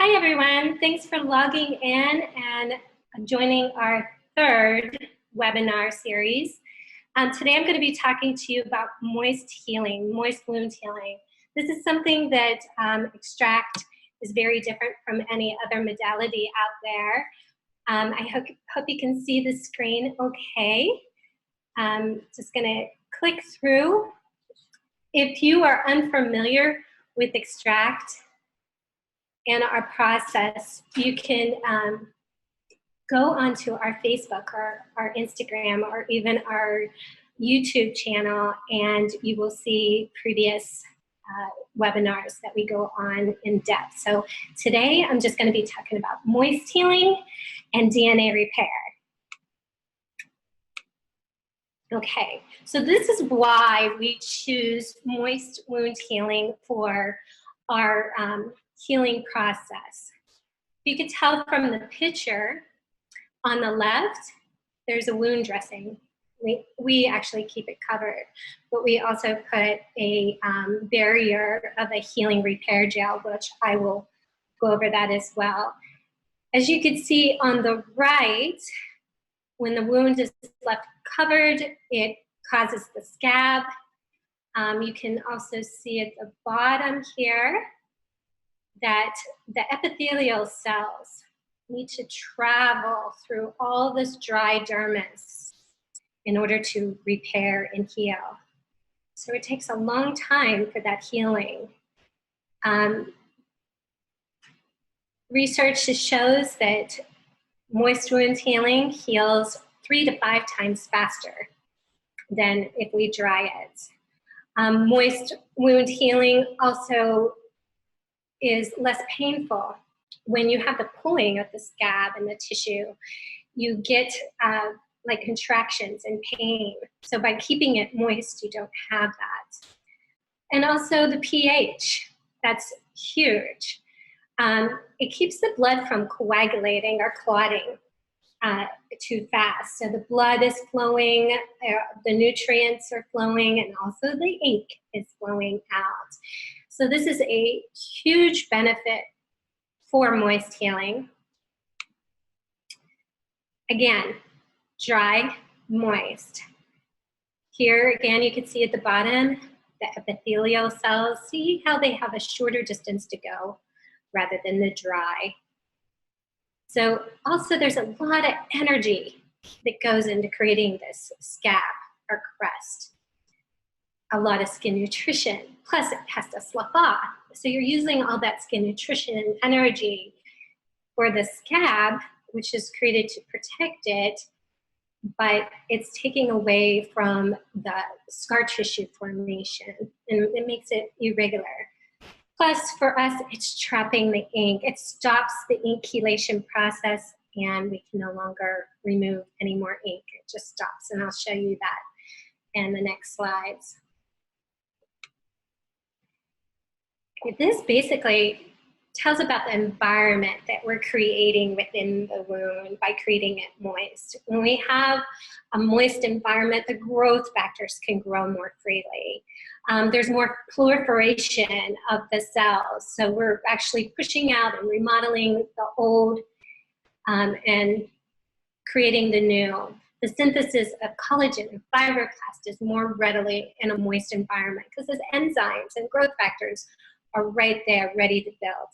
Hi everyone, thanks for logging in and joining our third webinar series. Today I'm going to be talking to you about moist healing, moist wound healing. This is something that Xtract is very different from any other modality out there. I hope you can see the screen okay. Just going to click through. If you are unfamiliar with Xtract and our process, you can go onto our Facebook or our Instagram or even our YouTube channel, and you will see previous webinars that we go on in depth. So today I'm just going to be talking about moist healing and DNA repair. Okay, so this is why we choose moist wound healing for our healing process. You can tell from the picture on the left, there's a wound dressing. We actually keep it covered, but we also put a barrier of a healing repair gel, which I will go over that as well. As you can see on the right, when the wound is left covered, it causes the scab. You can also see at the bottom here that the epithelial cells need to travel through all this dry dermis in order to repair and heal. So it takes a long time for that healing. Research shows that moist wound healing heals 3 to 5 times faster than if we dry it. Moist wound healing also is less painful. When you have the pulling of the scab and the tissue, you get like contractions and pain. So by keeping it moist, you don't have that. And also the pH, that's huge. It keeps the blood from coagulating or clotting too fast. So the blood is flowing, the nutrients are flowing, and also the ink is flowing out. So this is a huge benefit for moist healing. Again, dry, moist. Here again, you can see at the bottom, the epithelial cells. See how they have a shorter distance to go rather than the dry. So also there's a lot of energy that goes into creating this scab or crust. A lot of skin nutrition, plus it has to slough off. So you're using all that skin nutrition and energy for the scab, which is created to protect it, but it's taking away from the scar tissue formation, and it makes it irregular. Plus, for us, it's trapping the ink. It stops the ink chelation process, and we can no longer remove any more ink. It just stops, and I'll show you that in the next slides. This basically tells about the environment that we're creating within the wound by creating it moist. When we have a moist environment, the growth factors can grow more freely. There's more proliferation of the cells, so we're actually pushing out and remodeling the old and creating the new. The synthesis of collagen and fibroblast is more readily in a moist environment because those enzymes and growth factors are right there, ready to build.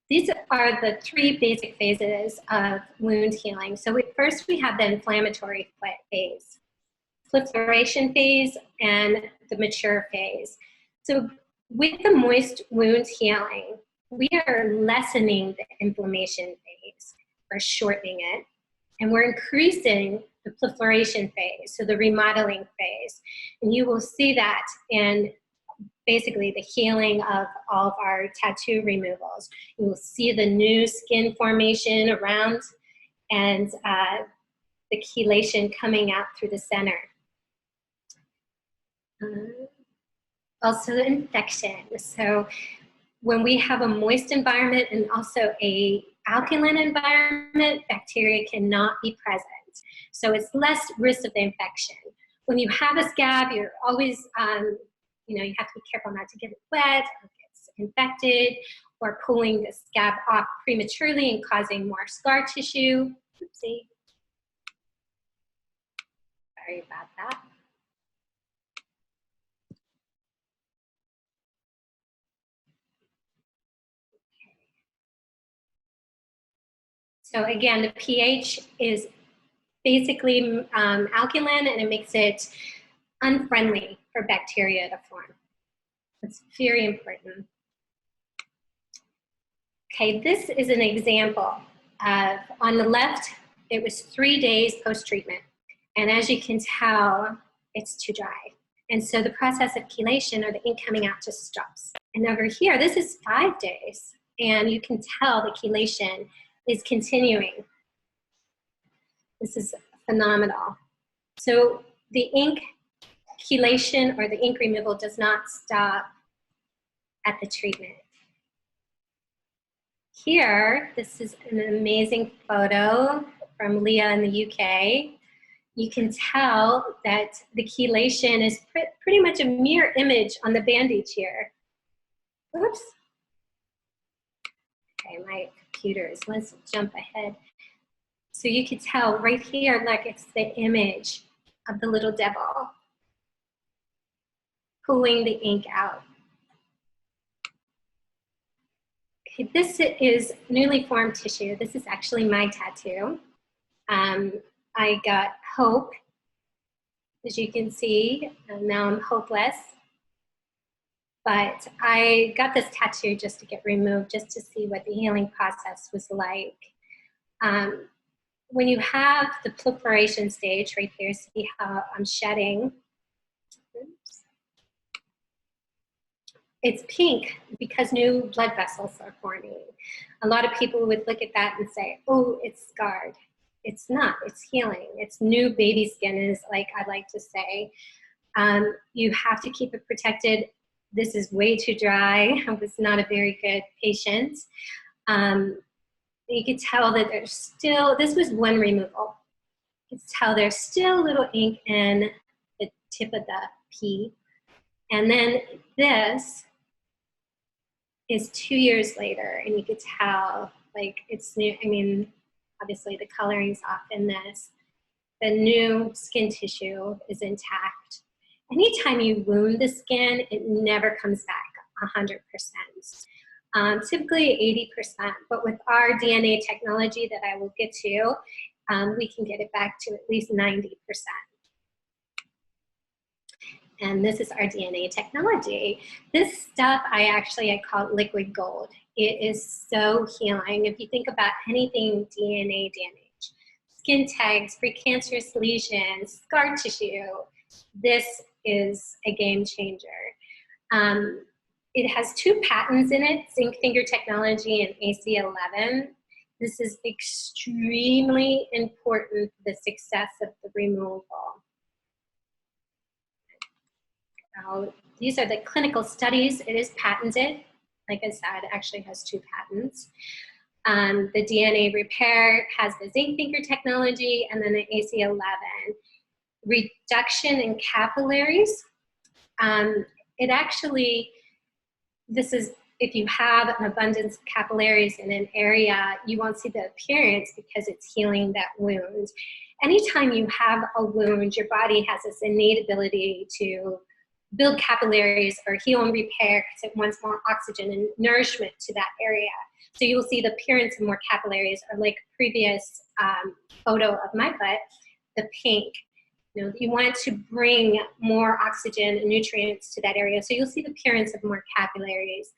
These are the 3 basic phases of wound healing. So first we have the inflammatory phase, proliferation phase, and the mature phase. So with the moist wound healing, we are lessening the inflammation phase, or shortening it, and we're increasing the proliferation phase, so the remodeling phase. And you will see that in basically the healing of all of our tattoo removals. You will see the new skin formation around and the chelation coming out through the center. Also the infection. So when we have a moist environment and also a alkaline environment, bacteria cannot be present. So it's less risk of the infection. When you have a scab, you're always, you have to be careful not to get it wet or it gets infected, or pulling the scab off prematurely and causing more scar tissue. Oopsie. Sorry about that. So again, the pH is basically alkaline, and it makes it unfriendly for bacteria to form. It's very important. Okay, this is an example of, on the left, it was 3 days post-treatment. And as you can tell, it's too dry. And so the process of chelation, or the ink coming out, just stops. And over here, this is 5 days. And you can tell the chelation is continuing. This is phenomenal. So the ink chelation, or the ink removal, does not stop at the treatment. Here, this is an amazing photo from Leah in the UK. You can tell that the chelation is pretty much a mirror image on the bandage here. Oops. Okay, my computers, let's jump ahead. So you can tell right here, like, it's the image of the little devil pulling the ink out. Okay, this is newly formed tissue. This is actually my tattoo. I got hope, as you can see, and now I'm hopeless. But I got this tattoo just to get removed, just to see what the healing process was like. When you have the proliferation stage right here, see how I'm shedding. Oops. It's pink because new blood vessels are forming. A lot of people would look at that and say, oh, it's scarred. It's not, it's healing. It's new baby skin, is like I like to say. You have to keep it protected. This is way too dry. I was not a very good patient. You could tell that there's still, this was one removal. You can tell there's still a little ink in the tip of the P. And then this is 2 years later, and you could tell, like, it's new. I mean, obviously the coloring's off in this. The new skin tissue is intact. Anytime you wound the skin, it never comes back 100%. Typically 80%, but with our DNA technology that I will get to, we can get it back to at least 90%. And this is our DNA technology. This stuff I call liquid gold. It is so healing. If you think about anything DNA damage, skin tags, precancerous lesions, scar tissue, this is a game changer. It has 2 patents in it, zinc finger technology and AC11. This is extremely important for the success of the removal. Now, these are the clinical studies. It is patented. Like I said, it actually has 2 patents. The DNA repair has the zinc finger technology, and then the AC11. Reduction in capillaries. It actually, this is, if you have an abundance of capillaries in an area, you won't see the appearance because it's healing that wound. Anytime you have a wound, your body has this innate ability to build capillaries or heal and repair because it wants more oxygen and nourishment to that area. So you will see the appearance of more capillaries, or like a previous photo of my butt, the pink. You know, you want to bring more oxygen and nutrients to that area. So you'll see the appearance of more capillaries.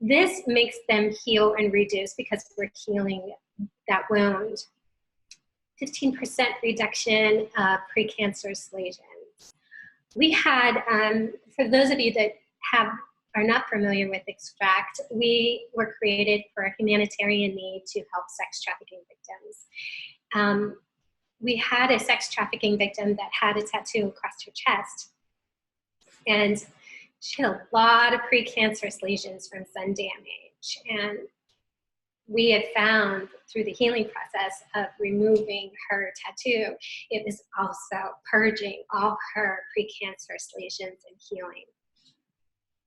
This makes them heal and reduce because we're healing that wound. 15% reduction of precancerous lesions. We had, for those of you that are not familiar with Xtract, we were created for a humanitarian need to help sex trafficking victims. We had a sex trafficking victim that had a tattoo across her chest, and she had a lot of precancerous lesions from sun damage. And we had found through the healing process of removing her tattoo, it was also purging all her precancerous lesions and healing.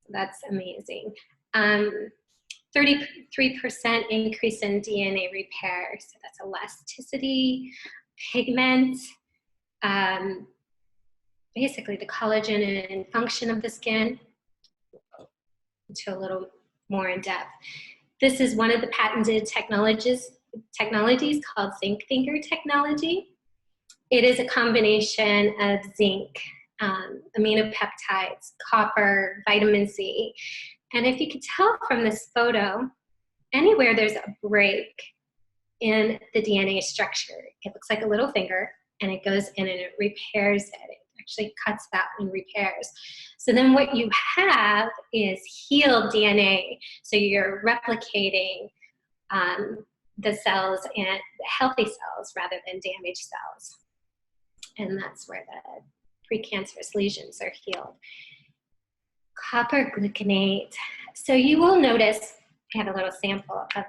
That's amazing. 30% 33% increase in DNA repair. So that's elasticity, pigment, basically the collagen and function of the skin, to a little more in depth. This is one of the patented technologies called Zinc finger technology. It is a combination of zinc, aminopeptides, copper, vitamin C. And if you can tell from this photo, anywhere there's a break in the DNA structure, it looks like a little finger, and it goes in and it repairs it. It actually cuts that and repairs. So then what you have is healed DNA. So you're replicating the cells and the healthy cells rather than damaged cells. And that's where the precancerous lesions are healed. Copper glucanate. So you will notice, I have a little sample of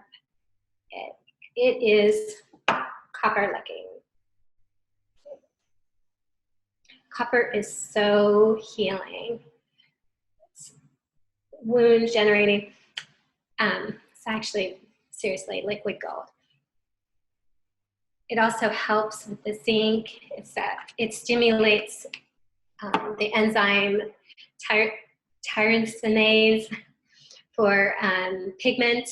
it. It is copper looking. Copper is so healing. It's wound generating. It's actually, seriously, liquid gold. It also helps with the zinc. It stimulates the enzyme tyrosinase for pigment.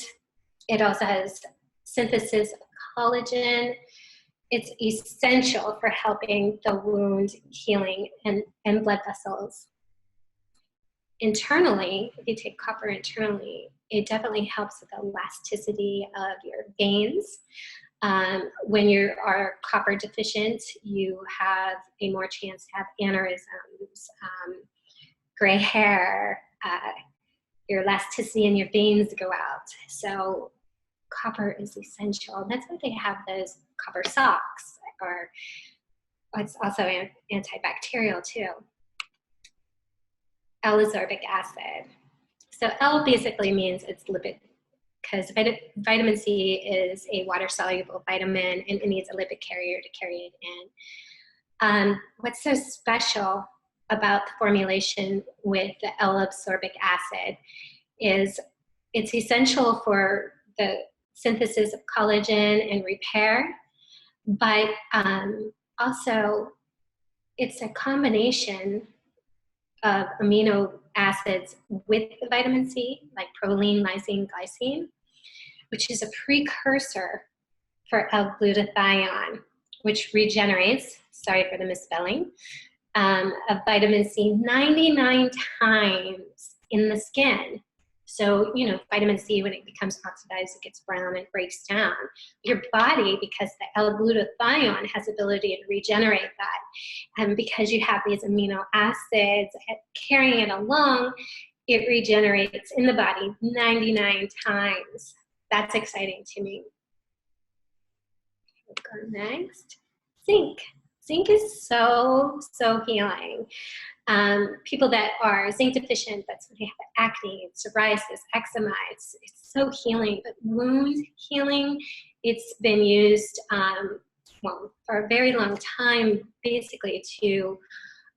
It also has synthesis of collagen. It's essential for helping the wound healing and blood vessels. Internally, if you take copper internally, it definitely helps with the elasticity of your veins. When you are copper deficient, you have a more chance to have aneurysms, gray hair, your elasticity in your veins go out. So copper is essential. That's why they have those copper socks, or it's also antibacterial too. L-ascorbic acid. So L basically means it's lipid, because vitamin C is a water-soluble vitamin and it needs a lipid carrier to carry it in. What's so special about the formulation with the L-ascorbic acid is it's essential for the synthesis of collagen and repair, but also it's a combination of amino acids with the vitamin C, like proline, lysine, glycine, which is a precursor for L-glutathione, which regenerates, sorry for the misspelling, of vitamin C 99 times in the skin. So, you know, vitamin C, when it becomes oxidized, it gets brown and breaks down. Your body, because the L-glutathione has the ability to regenerate that, and because you have these amino acids carrying it along, it regenerates in the body 99 times. That's exciting to me. We'll go next. Zinc. Zinc is so healing. People that are zinc deficient, that's when they have acne, psoriasis, eczema, it's so healing. But wound healing, it's been used, well, for a very long time, basically to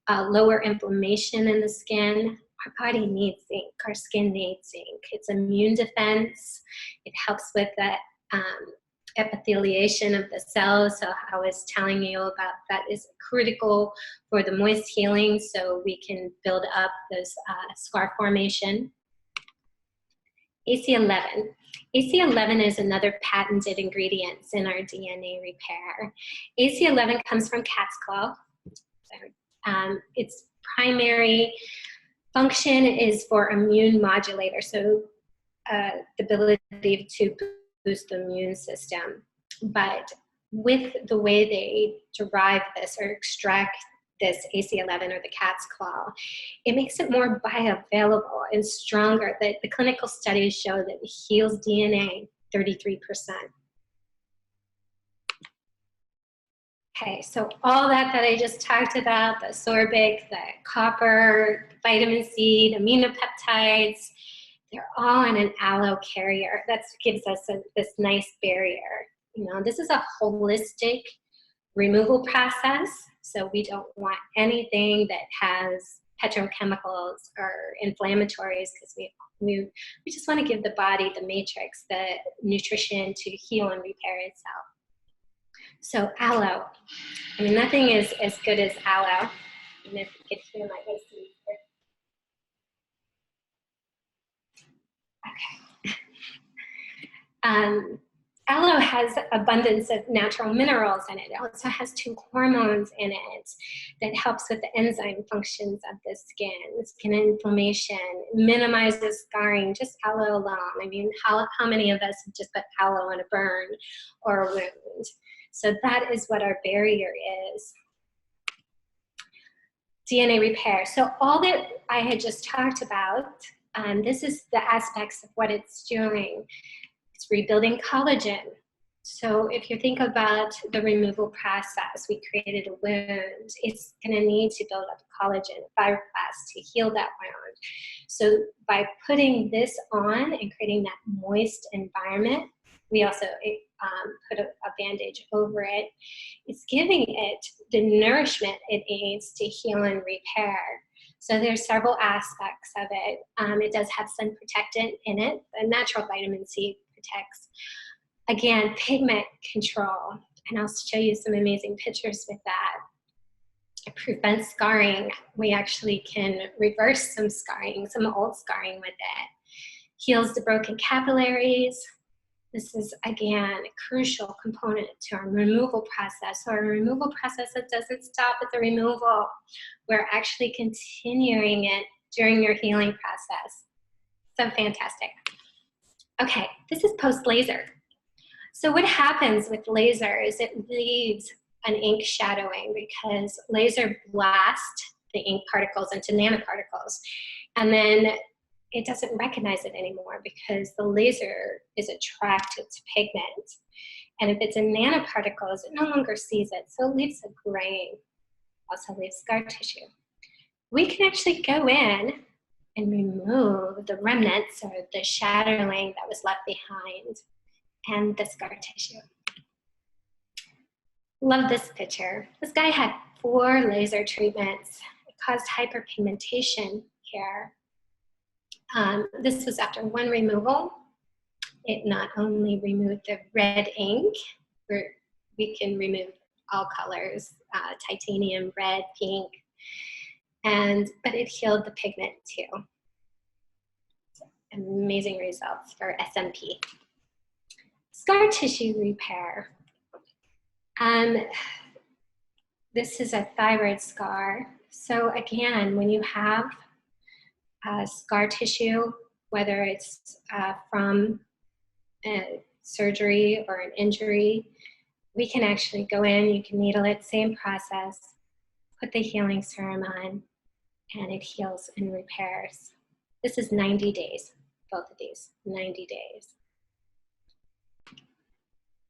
lower inflammation in the skin. Our body needs zinc, our skin needs zinc. It's immune defense. It helps with the epitheliation of the cells. So I was telling you about that is critical for the moist healing, so we can build up those scar formation. AC11. AC11 is another patented ingredient in our DNA repair. AC11 comes from cat's claw. Its primary function is for immune modulator, so the ability to boost the immune system. But with the way they derive this or extract this AC11 or the cat's claw, it makes it more bioavailable and stronger. The clinical studies show that it heals DNA 33%. Okay, so all that I just talked about, the ascorbic, the copper, vitamin C, the aminopeptides, they're all in an allo carrier. That gives us this nice barrier. You know, this is a holistic removal process, so we don't want anything that has petrochemicals or inflammatories, because we just want to give the body the matrix, the nutrition to heal and repair itself. So aloe, I mean, nothing is as good as aloe. And if you get through my AC here. Okay. Aloe has abundance of natural minerals in it. It also has 2 hormones in it that helps with the enzyme functions of the skin inflammation, minimizes scarring, just aloe alone. I mean, how many of us have just put aloe on a burn or a wound? So that is what our barrier is. DNA repair. So all that I had just talked about, this is the aspects of what it's doing. It's rebuilding collagen. So if you think about the removal process, we created a wound. It's going to need to build up collagen, fibroblasts to heal that wound. So by putting this on and creating that moist environment, we also put a bandage over it. It's giving it the nourishment it needs to heal and repair. So there's several aspects of it. It does have sun protectant in it. The natural vitamin C protects. Again, pigment control. And I'll show you some amazing pictures with that. It prevents scarring. We actually can reverse some scarring, some old scarring with it. Heals the broken capillaries. This is, again, a crucial component to our removal process. So our removal process, it doesn't stop at the removal. We're actually continuing it during your healing process. So fantastic. Okay, this is post-laser. So what happens with laser is it leaves an ink shadowing because laser blasts the ink particles into nanoparticles. And then it doesn't recognize it anymore because the laser is attracted to pigment. And if it's in nanoparticles, it no longer sees it. So it leaves a grain, also leaves scar tissue. We can actually go in and remove the remnants or the shadowing that was left behind and the scar tissue. Love this picture. This guy had 4 laser treatments. It caused hyperpigmentation here. This was after 1 removal. It not only removed the red ink, where we can remove all colors, titanium, red, pink, but it healed the pigment too. So, amazing results for SMP. Scar tissue repair. This is a thyroid scar. So again, when you have scar tissue, whether it's from a surgery or an injury, we can actually go in, you can needle it, same process, put the healing serum on, and it heals and repairs. This is 90 days, both of these, 90 days.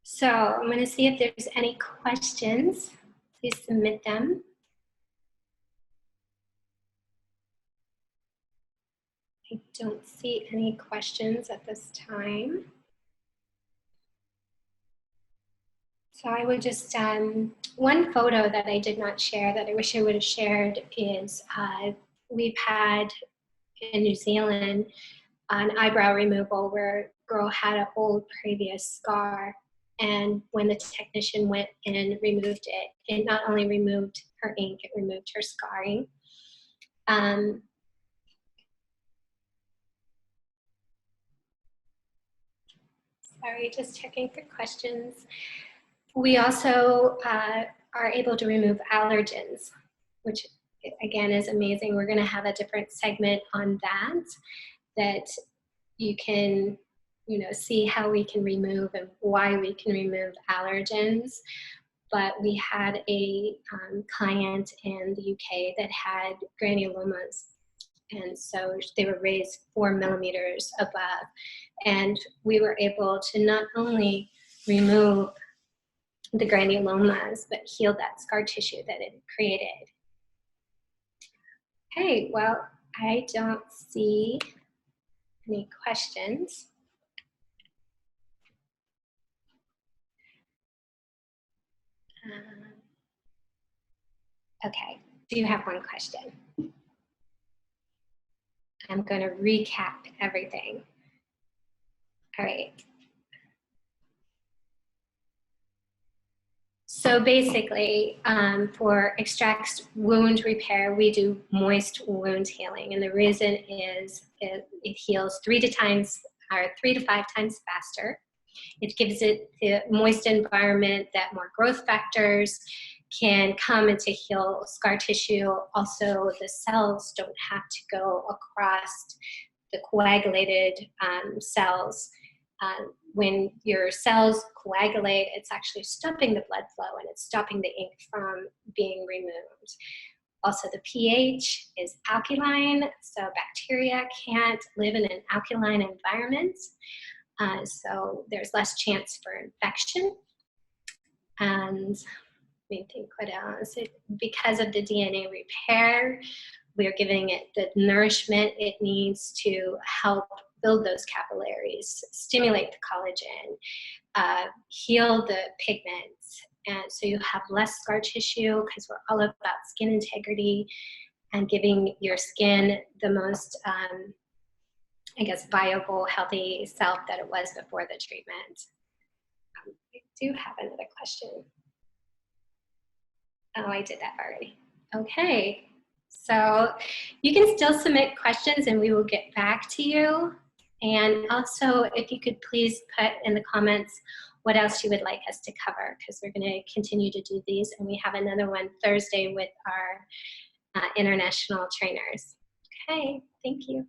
So I'm going to see if there's any questions. Please submit them. I don't see any questions at this time. So I would just, one photo that I did not share that I wish I would have shared is we've had in New Zealand an eyebrow removal where a girl had an old previous scar. And when the technician went and removed it, it not only removed her ink, it removed her scarring. Sorry, just checking for questions. We also are able to remove allergens, which again is amazing. We're going to have a different segment on that you can, see how we can remove and why we can remove allergens. But we had a client in the UK that had granulomas. And so they were raised 4 millimeters above. And we were able to not only remove the granulomas, but heal that scar tissue that it created. Okay, well, I don't see any questions. Okay, do you have one question? I'm going to recap everything. All right. So basically, for Xtract's wound repair, we do moist wound healing. And the reason is it heals 3 to 5 times faster. It gives it the moist environment that more growth factors can come and to heal scar tissue. Also, the cells don't have to go across the coagulated cells. When your cells coagulate, it's actually stopping the blood flow and it's stopping the ink from being removed. Also, the pH is alkaline, so bacteria can't live in an alkaline environment. So there's less chance for infection. And let me think what else. Because of the DNA repair, we're giving it the nourishment it needs to help build those capillaries, stimulate the collagen, heal the pigments. And so you have less scar tissue because we're all about skin integrity and giving your skin the most, I guess, viable, healthy self that it was before the treatment. I do have another question. Oh, I did that already. Okay, so you can still submit questions and we will get back to you. And also, if you could please put in the comments what else you would like us to cover, because we're going to continue to do these. And we have another one Thursday with our international trainers. Okay, thank you.